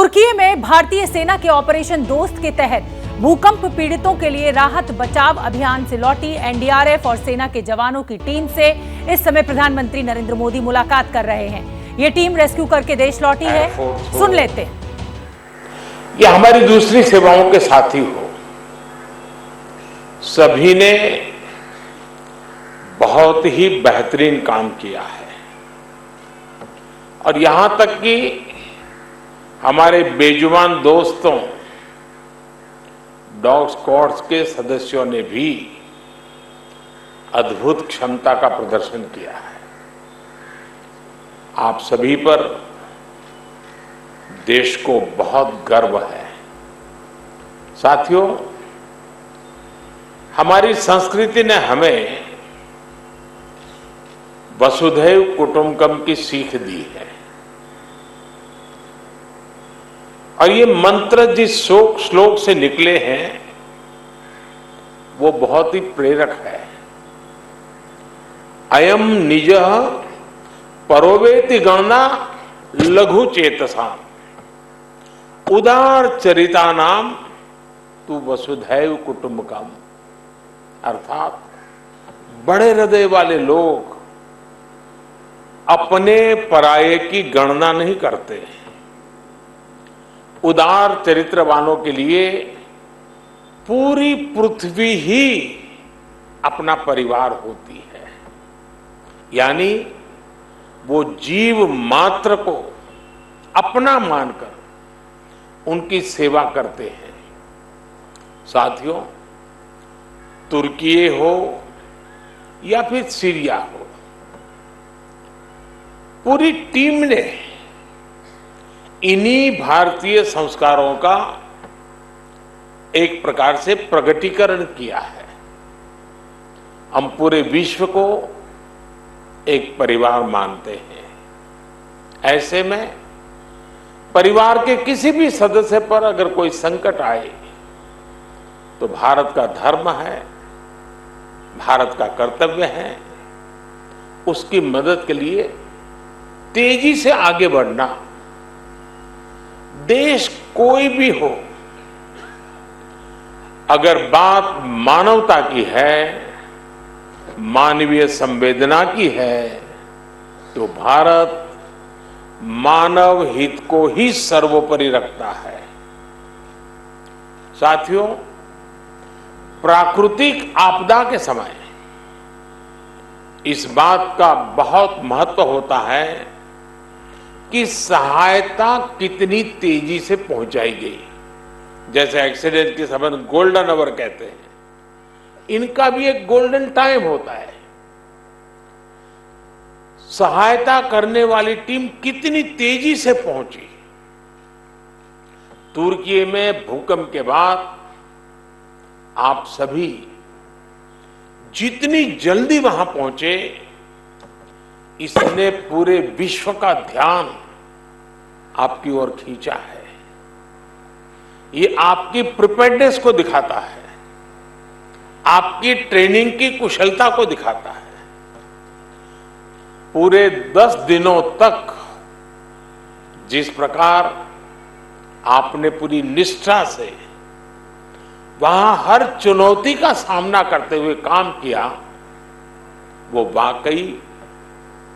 तुर्की में भारतीय सेना के ऑपरेशन दोस्त के तहत भूकंप पीड़ितों के लिए राहत बचाव अभियान से लौटी एनडीआरएफ और सेना के जवानों की टीम से इस समय प्रधानमंत्री नरेंद्र मोदी मुलाकात कर रहे हैं। ये टीम रेस्क्यू करके देश लौटी है, सुन लेते हैं। ये हमारी दूसरी सेवाओं के साथी हो, सभी ने बहुत ही बेहतरीन काम किया है और यहां तक कि हमारे बेजुबान दोस्तों डॉग स्क्वाड्स के सदस्यों ने भी अद्भुत क्षमता का प्रदर्शन किया है। आप सभी पर देश को बहुत गर्व है। साथियों, हमारी संस्कृति ने हमें वसुधैव कुटुंबकम की सीख दी है और ये मंत्र जिस श्लोक से निकले हैं वो बहुत ही प्रेरक है। अयम निजः परोवेति गणना लघु चेतसाम उदार चरिता नाम तू वसुधैव कुटुंबकम। अर्थात बड़े हृदय वाले लोग अपने पराये की गणना नहीं करते। उदार चरित्र वालों के लिए पूरी पृथ्वी ही अपना परिवार होती है, यानी वो जीव मात्र को अपना मानकर उनकी सेवा करते हैं। साथियों, तुर्की हो या फिर सीरिया हो, पूरी टीम ने इन्हीं भारतीय संस्कारों का एक प्रकार से प्रकटीकरण किया है। हम पूरे विश्व को एक परिवार मानते हैं। ऐसे में परिवार के किसी भी सदस्य पर अगर कोई संकट आए तो भारत का धर्म है, भारत का कर्तव्य है उसकी मदद के लिए तेजी से आगे बढ़ना। देश कोई भी हो, अगर बात मानवता की है, मानवीय संवेदना की है, तो भारत मानव हित को ही सर्वोपरि रखता है। साथियों, प्राकृतिक आपदा के समय इस बात का बहुत महत्व होता है कि सहायता कितनी तेजी से पहुंचाई गई। जैसे एक्सीडेंट के समय गोल्डन आवर कहते हैं, इनका भी एक गोल्डन टाइम होता है। सहायता करने वाली टीम कितनी तेजी से पहुंची। तुर्की में भूकंप के बाद आप सभी जितनी जल्दी वहां पहुंचे, इसने पूरे विश्व का ध्यान आपकी ओर खींचा है। ये आपकी प्रिपेयर्डनेस को दिखाता है, आपकी ट्रेनिंग की कुशलता को दिखाता है। पूरे 10 दिनों तक जिस प्रकार आपने पूरी निष्ठा से वहां हर चुनौती का सामना करते हुए काम किया, वो वाकई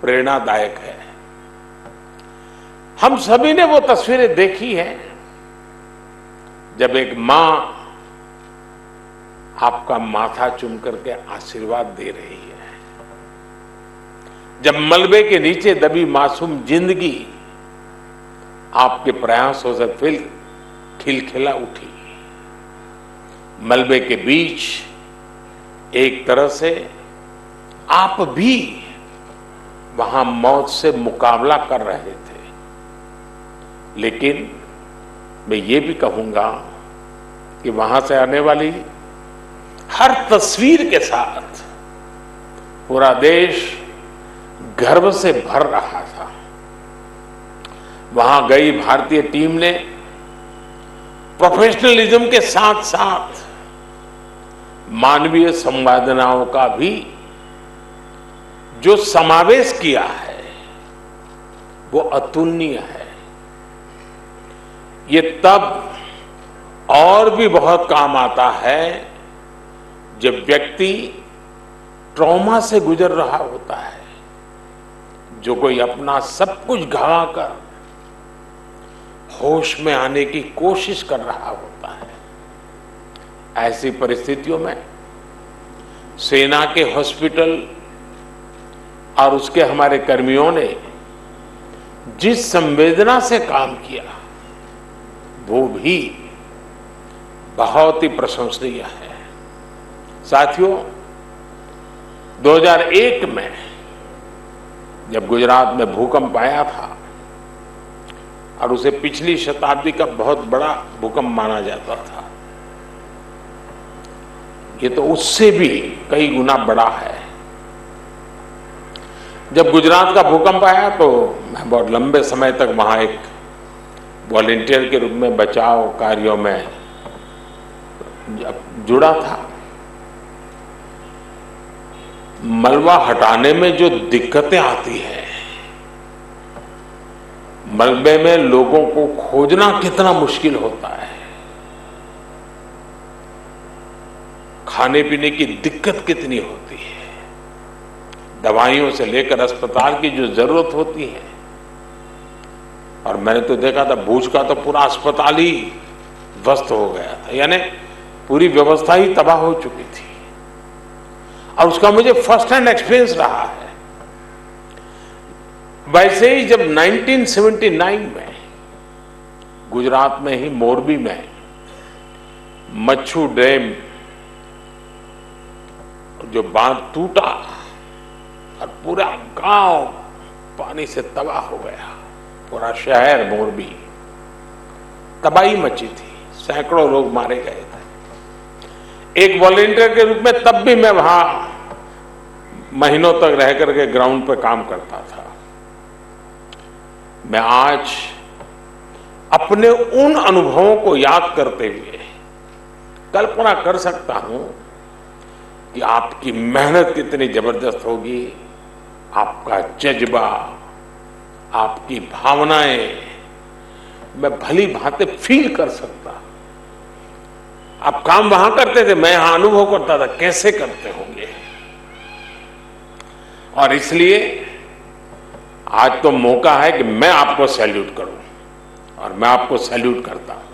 प्रेरणादायक है। हम सभी ने वो तस्वीरें देखी हैं जब एक मां आपका माथा चूम करके आशीर्वाद दे रही है, जब मलबे के नीचे दबी मासूम जिंदगी आपके प्रयासों से फिर खिलखिला उठी। मलबे के बीच एक तरह से आप भी वहां मौत से मुकाबला कर रहे थे, लेकिन मैं ये भी कहूंगा कि वहां से आने वाली हर तस्वीर के साथ पूरा देश गर्व से भर रहा था। वहां गई भारतीय टीम ने प्रोफेशनलिज्म के साथ साथ मानवीय संवेदनाओं का भी जो समावेश किया है वो अतुलनीय है। ये तब और भी बहुत काम आता है जब व्यक्ति ट्रॉमा से गुजर रहा होता है, जो कोई अपना सब कुछ गंवाकर होश में आने की कोशिश कर रहा होता है। ऐसी परिस्थितियों में सेना के हॉस्पिटल और उसके हमारे कर्मियों ने जिस संवेदना से काम किया वो भी बहुत ही प्रशंसनीय है। साथियों, 2001 में जब गुजरात में भूकंप आया था और उसे पिछली शताब्दी का बहुत बड़ा भूकंप माना जाता था, ये तो उससे भी कई गुना बड़ा है। जब गुजरात का भूकंप आया तो मैं बहुत लंबे समय तक वहां एक वॉलेंटियर के रूप में बचाव कार्यों में जुड़ा था। मलबा हटाने में जो दिक्कतें आती हैं, मलबे में लोगों को खोजना कितना मुश्किल होता है, खाने पीने की दिक्कत कितनी होती है, दवाइयों से लेकर अस्पताल की जो जरूरत होती है। और मैंने तो देखा था भूज का तो पूरा अस्पताल ही ध्वस्त हो गया था, यानी पूरी व्यवस्था ही तबाह हो चुकी थी। और उसका मुझे फर्स्ट हैंड एक्सपीरियंस रहा है। वैसे ही जब 1979 में गुजरात में ही मोरबी में मच्छू डैम जो बांध टूटा और पूरा गांव पानी से तबाह हो गया, पूरा शहर मोरबी तबाही मची थी, सैकड़ों लोग मारे गए थे। एक वॉलेंटियर के रूप में तब भी मैं वहां महीनों तक रह करके ग्राउंड पर काम करता था। मैं आज अपने उन अनुभवों को याद करते हुए कल्पना कर सकता हूं कि आपकी मेहनत कितनी जबरदस्त होगी, आपका जज्बा, आपकी भावनाएं मैं भली भांति फील कर सकता। आप काम वहां करते थे, मैं यहां अनुभव करता था कैसे करते होंगे। और इसलिए आज तो मौका है कि मैं आपको सैल्यूट करूं, और मैं आपको सैल्यूट करता हूं।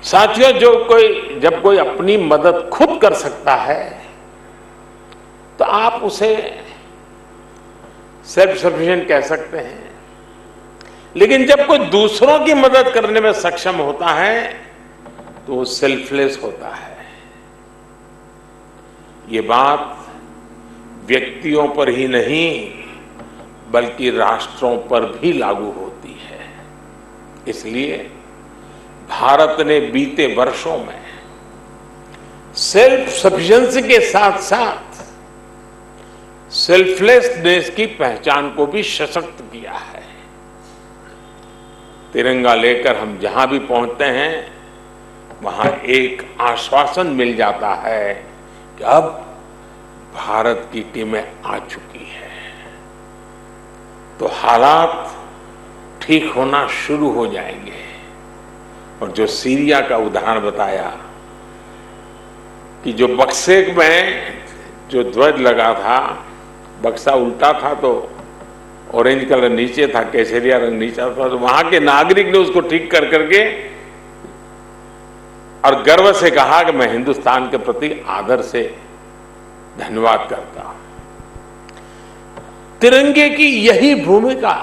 साथियों, जब कोई अपनी मदद खुद कर सकता है तो आप उसे सेल्फ सफिशिएंट कह सकते हैं, लेकिन जब कोई दूसरों की मदद करने में सक्षम होता है तो वो सेल्फलेस होता है। ये बात व्यक्तियों पर ही नहीं बल्कि राष्ट्रों पर भी लागू होती है। इसलिए भारत ने बीते वर्षों में सेल्फ सफिशिएंसी के साथ साथ सेल्फलेसनेस की पहचान को भी सशक्त किया है। तिरंगा लेकर हम जहां भी पहुंचते हैं वहां एक आश्वासन मिल जाता है कि अब भारत की टीमें आ चुकी है, तो हालात ठीक होना शुरू हो जाएंगे। और जो सीरिया का उदाहरण बताया कि जो बक्से में जो ध्वज लगा था, बक्सा उल्टा था तो ऑरेंज कलर नीचे था, केसरिया रंग नीचे था, तो वहां के नागरिक ने उसको ठीक कर करके और गर्व से कहा कि मैं हिंदुस्तान के प्रति आदर से धन्यवाद करता हूं। तिरंगे की यही भूमिका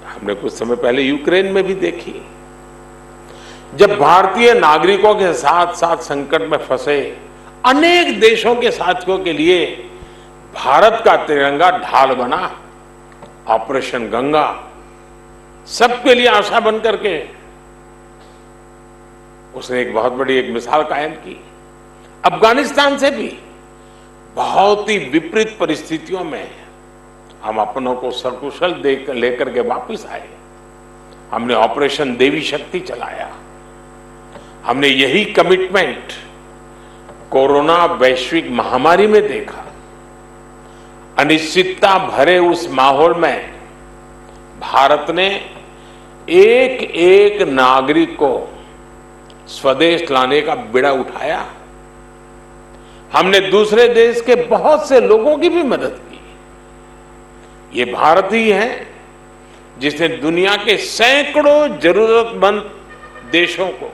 हमने कुछ समय पहले यूक्रेन में भी देखी। जब भारतीय नागरिकों के साथ साथ संकट में फंसे अनेक देशों के साथियों के लिए भारत का तिरंगा ढाल बना। ऑपरेशन गंगा सबके लिए आशा बन करके उसने एक बहुत बड़ी एक मिसाल कायम की। अफगानिस्तान से भी बहुत ही विपरीत परिस्थितियों में हम अपनों को सकुशल लेकर के वापस आए। हमने ऑपरेशन देवी शक्ति चलाया। हमने यही कमिटमेंट कोरोना वैश्विक महामारी में देखा, अनिश्चितता भरे उस माहौल में भारत ने एक एक नागरिक को स्वदेश लाने का बीड़ा उठाया। हमने दूसरे देश के बहुत से लोगों की भी मदद की। ये भारत ही है जिसने दुनिया के सैकड़ों जरूरतमंद देशों को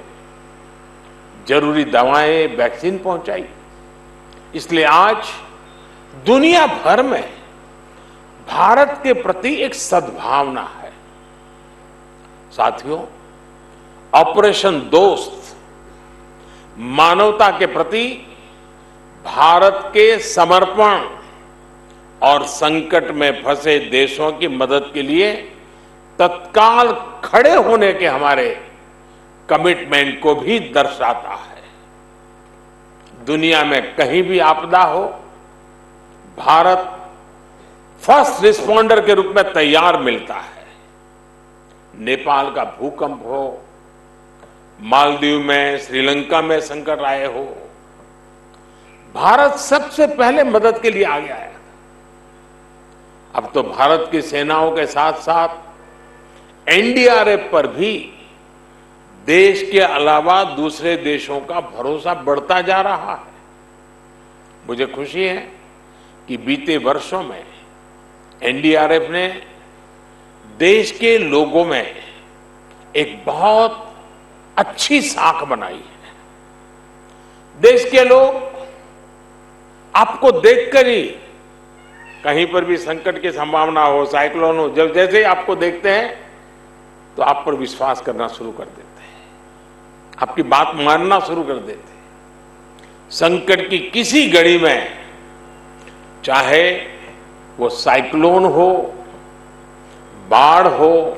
जरूरी दवाएं, वैक्सीन पहुंचाई। इसलिए आज दुनिया भर में भारत के प्रति एक सद्भावना है। साथियों, ऑपरेशन दोस्त मानवता के प्रति भारत के समर्पण और संकट में फंसे देशों की मदद के लिए तत्काल खड़े होने के हमारे कमिटमेंट को भी दर्शाता है। दुनिया में कहीं भी आपदा हो, भारत फर्स्ट रिस्पॉन्डर के रूप में तैयार मिलता है। नेपाल का भूकंप हो, मालदीव में, श्रीलंका में संकट आए हो, भारत सबसे पहले मदद के लिए आ गया है। अब तो भारत की सेनाओं के साथ साथ एनडीआरएफ पर भी देश के अलावा दूसरे देशों का भरोसा बढ़ता जा रहा है। मुझे खुशी है कि बीते वर्षों में एनडीआरएफ ने देश के लोगों में एक बहुत अच्छी साख बनाई है। देश के लोग आपको देखकर ही, कहीं पर भी संकट की संभावना हो, साइक्लोन हो, जब जैसे ही आपको देखते हैं तो आप पर विश्वास करना शुरू कर देते हैं, आपकी बात मानना शुरू कर देते हैं। संकट की किसी घड़ी में, चाहे वो साइक्लोन हो, बाढ़ हो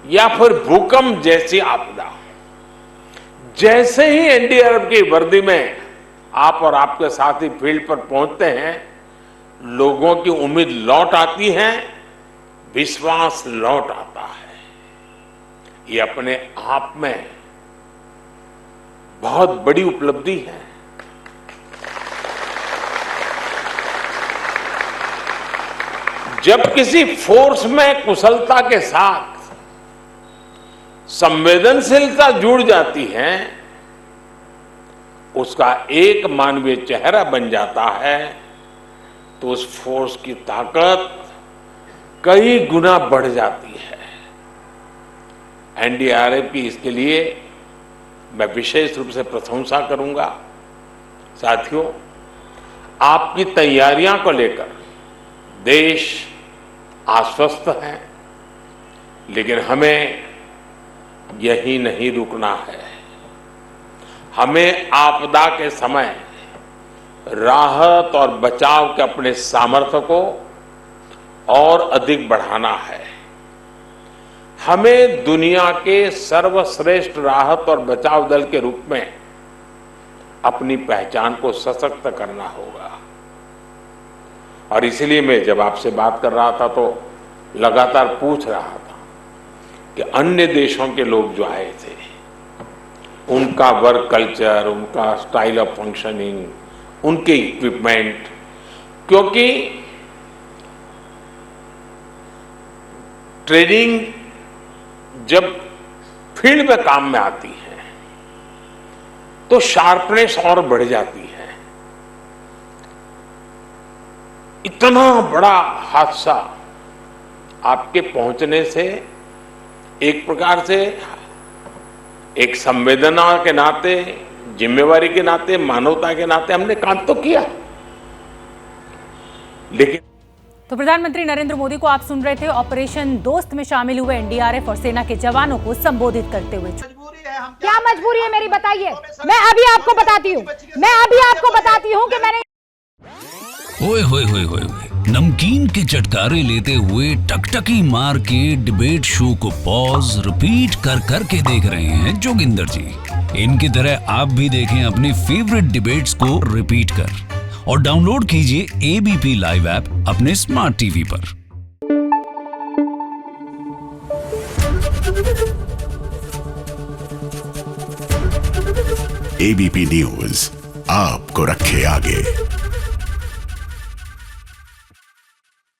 या फिर भूकंप जैसी आपदा, जैसे ही एनडीआरएफ की वर्दी में आप और आपके साथी फील्ड पर पहुंचते हैं, लोगों की उम्मीद लौट आती है, विश्वास लौट आता है। ये अपने आप में बहुत बड़ी उपलब्धि है। जब किसी फोर्स में कुशलता के साथ संवेदनशीलता जुड़ जाती है, उसका एक मानवीय चेहरा बन जाता है, तो उस फोर्स की ताकत कई गुना बढ़ जाती है। एनडीआरएफ की इसके लिए मैं विशेष रूप से प्रशंसा करूंगा। साथियों, आपकी तैयारियां को लेकर देश आश्वस्त है, लेकिन हमें यही नहीं रुकना है। हमें आपदा के समय राहत और बचाव के अपने सामर्थ्य को और अधिक बढ़ाना है। हमें दुनिया के सर्वश्रेष्ठ राहत और बचाव दल के रूप में अपनी पहचान को सशक्त करना होगा। और इसलिए मैं जब आपसे बात कर रहा था तो लगातार पूछ रहा था कि अन्य देशों के लोग जो आए थे, उनका वर्क कल्चर, उनका स्टाइल ऑफ फंक्शनिंग, उनके इक्विपमेंट, क्योंकि ट्रेनिंग जब फील्ड में काम में आती है तो शार्पनेस और बढ़ जाती है। इतना बड़ा हादसा आपके पहुंचने से एक प्रकार से, एक संवेदना के नाते, जिम्मेवारी के नाते, मानवता के नाते हमने काम तो किया, लेकिन तो प्रधानमंत्री नरेंद्र मोदी को आप सुन रहे थे ऑपरेशन दोस्त में शामिल हुए एनडीआरएफ और सेना के जवानों को संबोधित करते हुए। क्या मजबूरी है मेरी, बताइए। मैं अभी आपको बताती हूँ कि मैंने ओए होए होए होए, नमकीन के चटकारे लेते हुए टकटकी मार के डिबेट शो को पॉज रिपीट कर करके देख रहे हैं जोगिंदर जी। इनकी तरह आप भी देखें अपने फेवरेट डिबेट्स को रिपीट कर और डाउनलोड कीजिए एबीपी लाइव ऐप अपने स्मार्ट टीवी पर। एबीपी न्यूज आपको रखे आगे।